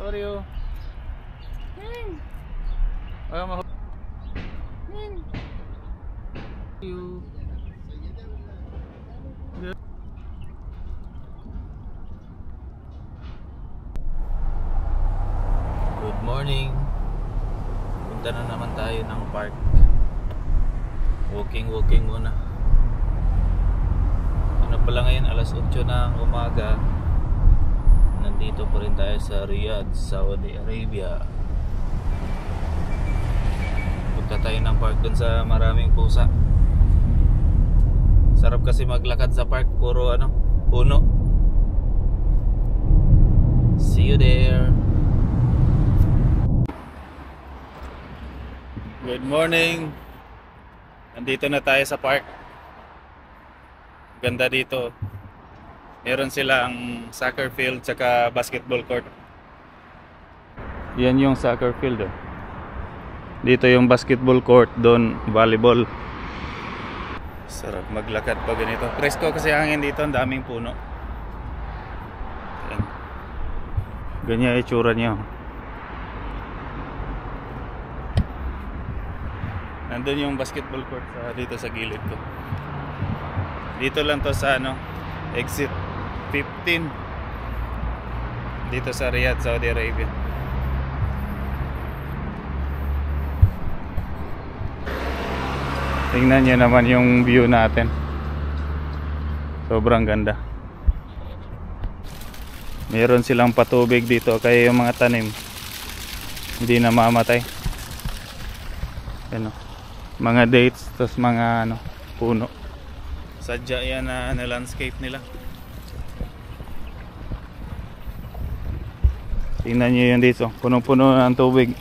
How are you? Ayaw mo. You. Good morning. Punta na naman tayo ng park. Walking muna. Ano pala ngayon, alas 8 ng umaga. Nandito pa rin tayo sa Riyadh, Saudi Arabia. Punta tayo ng park dun sa maraming pusa. Sarap kasi maglakad sa park, puro puno. See you there. Good morning. Nandito na tayo sa park. Ganda dito. Meron silang soccer field saka basketball court. Yan yung soccer field. Dito yung basketball court, doon volleyball. Sarap maglakad pag ganito. Presko kasi hangin dito, ang daming puno. Yan. Ganyan itsura niya. Nandun yung basketball court dito sa gilid ko. Dito lang to sa exit 15 dito sa Riyadh, Saudi Arabia. Tingnan nyo naman yung view natin. Sobrang ganda. Meron silang patubig dito kaya yung mga tanim hindi na mamatay. Mga dates, tas mga puno. Sadya yan na landscape nila. Tingnan nyo yun dito, punong-puno ng tubig.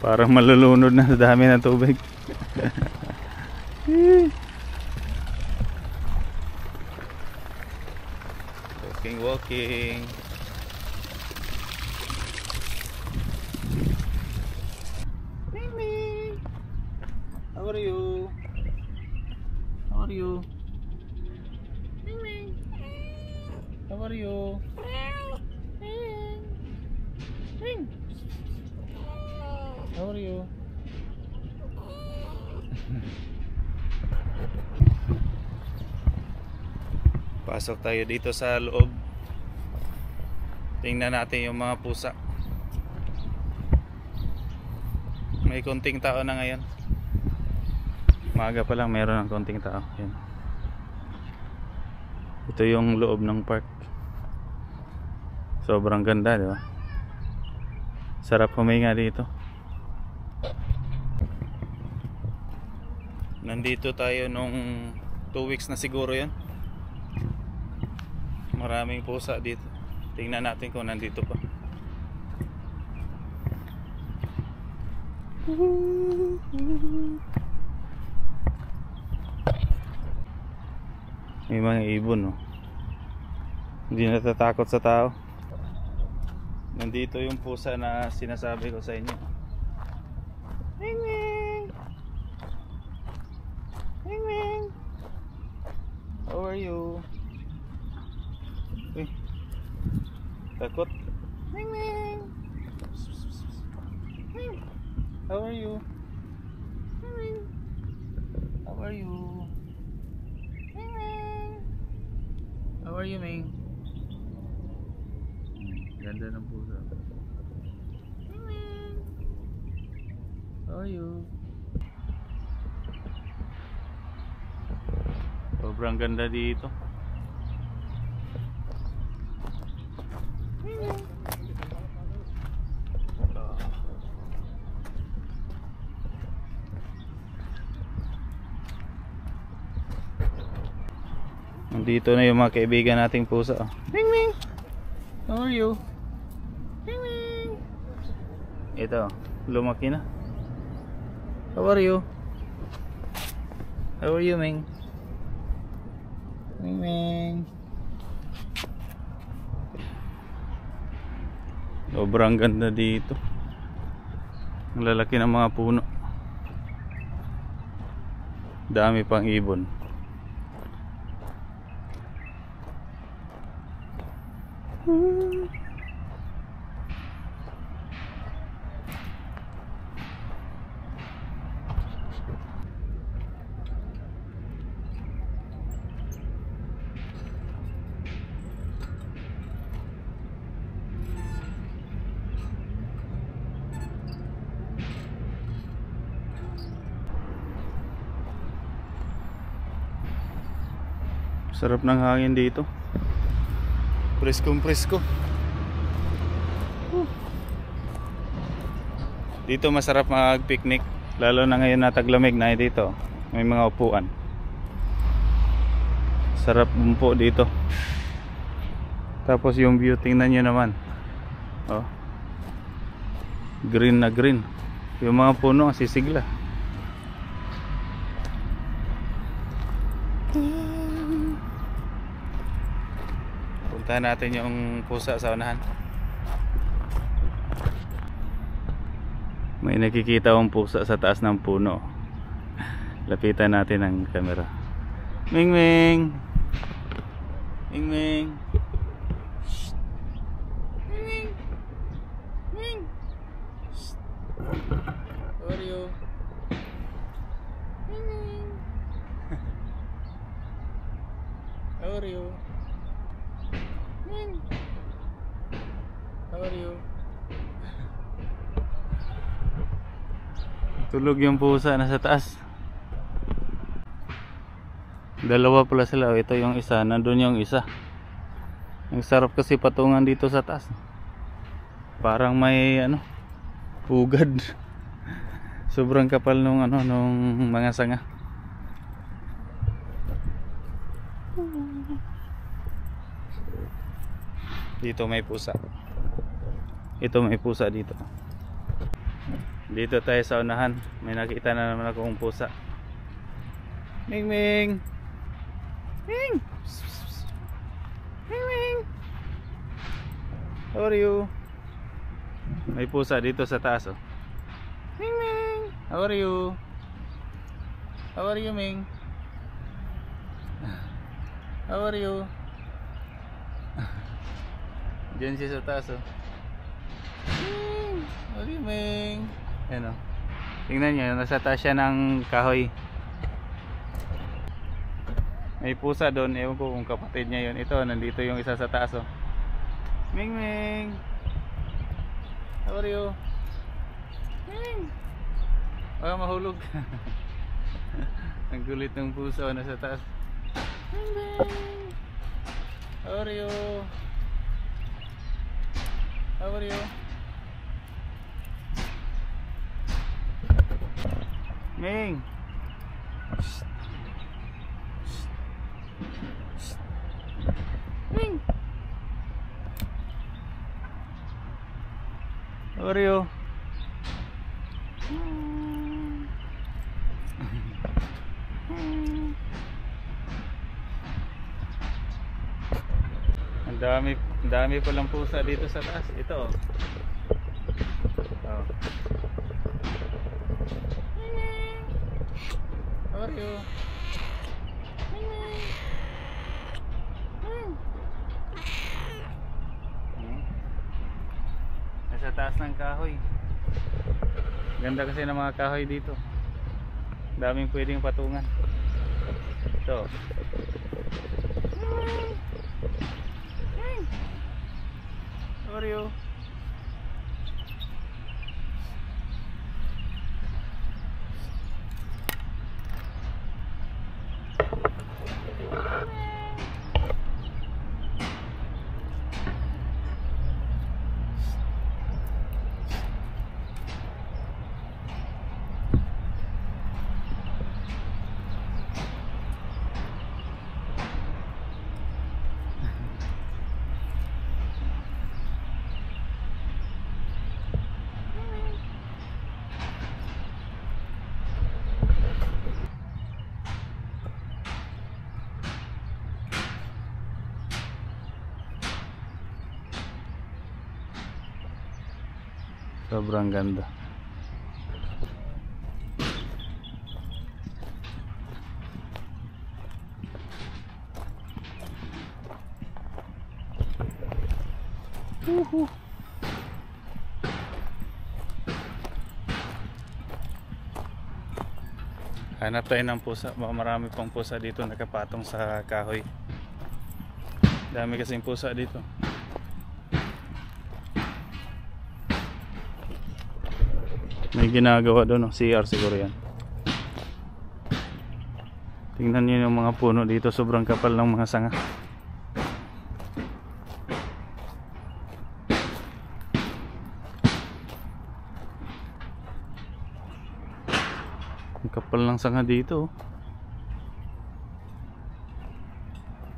Parang malulunod na sa dami ng tubig. Walking. How are you? How are you? How are you? How are you? Pasok tayo dito sa loob. Tingnan natin yung mga pusa. May konting tao na ngayon. Maaga pa lang meron ng konting tao. Yan. Ito yung loob ng park. Sobrang ganda, di ba? Sarap huminga dito. Nandito tayo nung 2 weeks na siguro yan. Maraming pusa dito. Tingnan natin kung nandito pa. May mga ibon, no? Hindi natatakot sa tao. Nandito yung pusa na sinasabi ko sa inyo. Ming Ming! Ming Ming! How are you? Uy, takot. Ming Ming! How are you? Ming Ming! How are you? Ming Ming! How are you, Ming? Ganda ng pusa. Ming Ming! How are you? Sobrang ganda dito. Nandito na yung mga kaibigan nating pusa. Ming Ming! How are you? Ming Ming! Ito, lumaki na. How are you? How are you, Ming? Ming Ming! Sobrang ganda dito. Ang lalaki ng mga puno. Dami pang ibon. Sarap ng hangin dito. Preskong presko. Dito masarap mag-picnic, lalo na ngayon na taglamig na dito. May mga upuan. Sarap bumpo dito. Tapos yung view, tingnan nyo naman. Oh. Green na green. Yung mga puno sisigla. Puntahan natin yung pusa sa unahan. May nakikita akong pusa sa taas ng puno. Lapitan natin ang camera. Ming Ming! Ming Ming! Shh. Ming Ming! Ming! Shh. How are you? Ming Ming! How are you? Ming! How are you? Tulog yung pusa nasa taas. Dalawa pala sila. Ito yung isa, nandun yung isa. Ang sarap kasi patungan dito sa taas. Parang may ugad. Sobrang kapal nung nung mga sanga. Dito may pusa. Ito may pusa dito. Dito tayo sa unahan. May nakita na naman akong pusa. Ming Ming! Ming! Ming Ming! How are you? May pusa dito sa taas oh. Ming Ming! How are you? How are you, Ming? How are you? Diyan siya sa taas oh. Ming! How are you, Ming? Ayan o. Tingnan nyo, nasa taas siya ng kahoy. May pusa doon. Ewan ko kung kapatid niya yun. Ito, nandito yung isa sa taas o. Ming Ming! How are you? Ming! Baka mahulog. Ang gulit ng pusa o, nasa taas. Ming Ming! How are you? How are you? Ming! Shh. Shh. Ming! How are you? Ang dami palang pusa dito sa taas. Ito oh. Oh. How are you? Nasa taas ng kahoy. Ganda kasi ng mga kahoy dito. Daming pwedeng patungan. Ito. How are you? Sobrang ganda. Hanap tayo ng pusa. Marami pang pusa dito nakapatong sa kahoy. Dami kasing pusa dito. May ginagawa doon, CR siguro yan. Tingnan niyo yung mga puno dito, sobrang kapal ng mga sanga. Ang kapal ng sanga dito.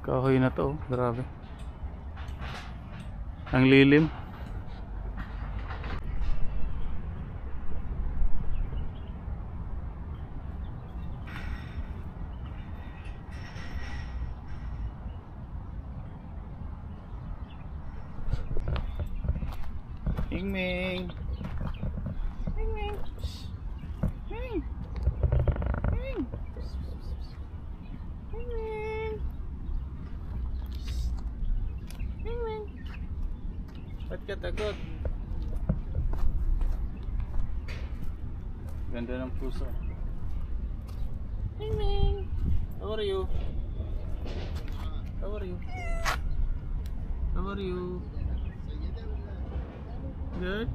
Kahoy na to, grabe. Ang lilim. Ming. Ming. Ming. Ming. Ming. Ming. Ba't ka takot? Ganda ng puso. Ming Ming. How are you? How are you? How are you? Good?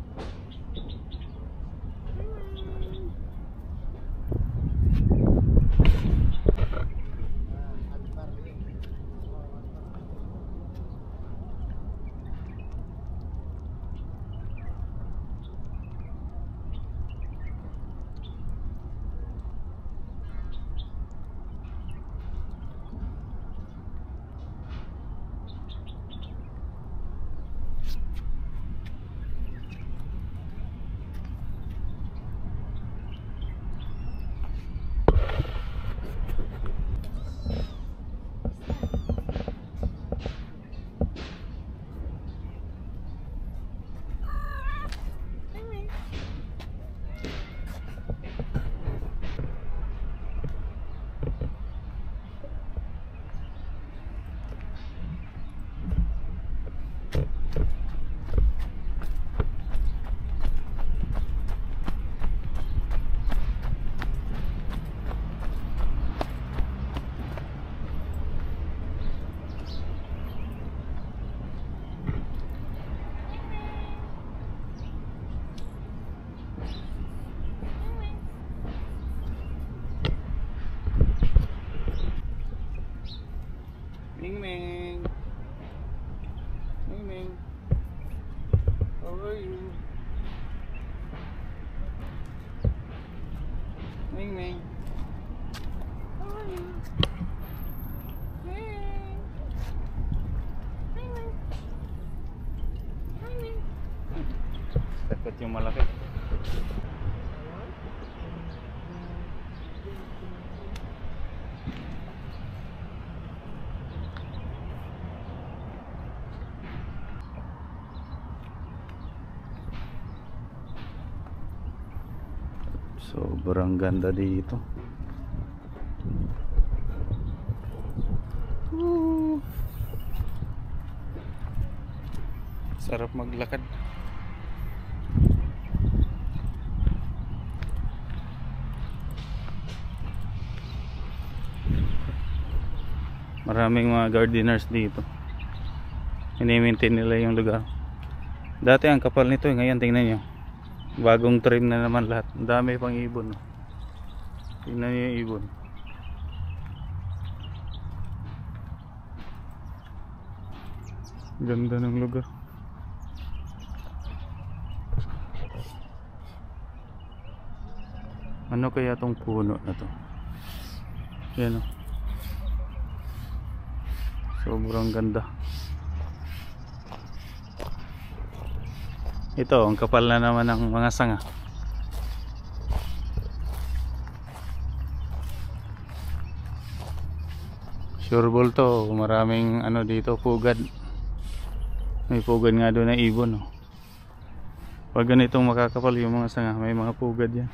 Ming Ming. Ming Ming. How are you? Ming Ming. How are you? Ming. Ming Ming. Ming Ming. Takot yung malaki. Sobrang ganda dito. Sarap maglakad. Maraming mga gardeners dito. Ini-maintain nila yung lugar. Dati ang kapal nito, ngayon tingnan nyo. Bagong trim na naman lahat. Ang dami pang ibon. Tingnan niyo yung ibon. Ganda ng lugar. Ano kaya tong puno na to? Yan o. Sobrang ganda. Ito, ang kapal na naman ng mga sanga. Sure ball to, maraming ano dito, pugad. May pugad nga doon na ibon. Oh. Pag ganitong makakapal yung mga sanga, may mga pugad yan.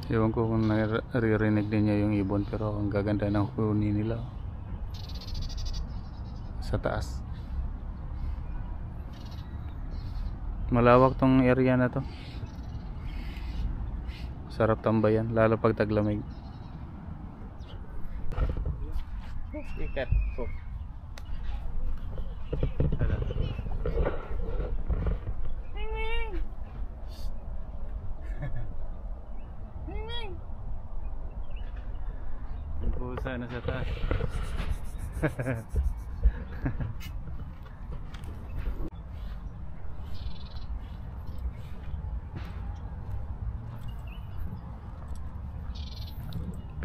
Ewan ko kung naririnig din niya yung ibon, pero ang gaganda ng huni nila sa taas. Malawak tong area na to. Sarap tambayan lalo pag taglamig. Ikat po. Hala. Ang pusa na sa taas.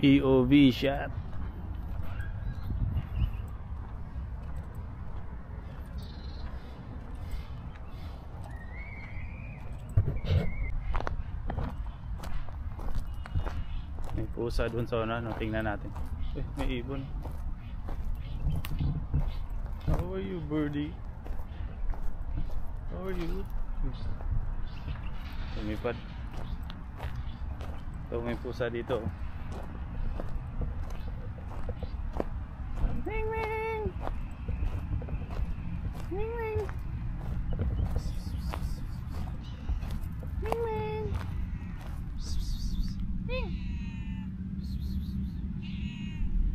POV shot. May pusa dun sa ano, tingnan natin. May ibon. How are you, birdie? How are you? Lumipad. So may pusa dito. Wing wing! Wing wing! Wing wing! Wing!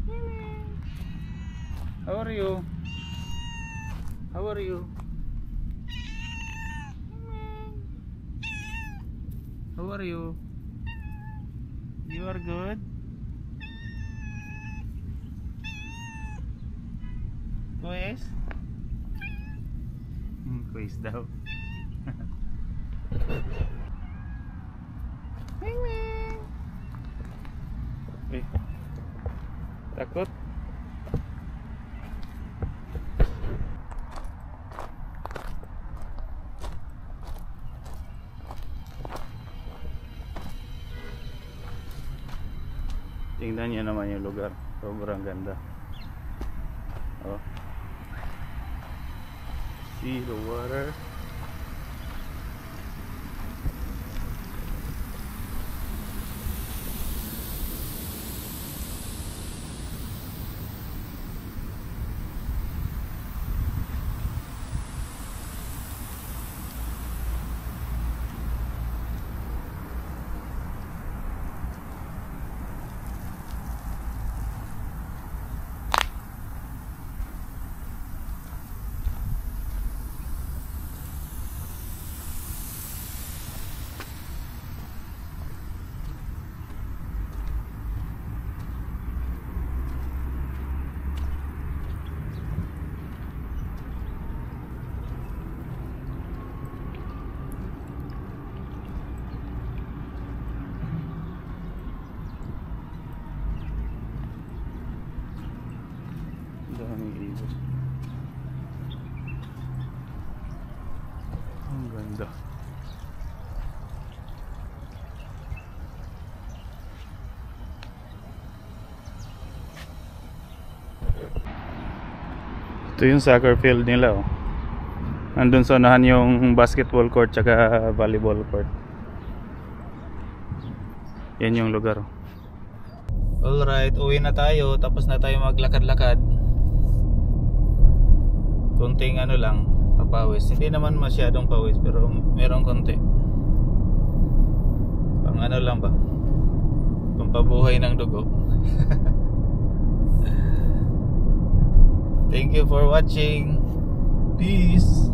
Wing wing! How are you? How are you? How are you? You are good? Quiz? Quiz daw. Wing wing! Eh, takot? Tingnan niyo naman yung lugar. Sobrang ganda. Oh. See the water. Daming ibon. Ang ganda. Ito yung soccer field nila, oh. Nandun sa unahan yung basketball court tsaka volleyball court. Yan yung lugar, oh. Alright, uwi na tayo. Tapos na tayo maglakad-lakad. Konting ano lang, papawis. Hindi naman masyadong pawis, pero merong konti. Pang ano lang ba, pampabuhay ng dugo. Thank you for watching. Peace.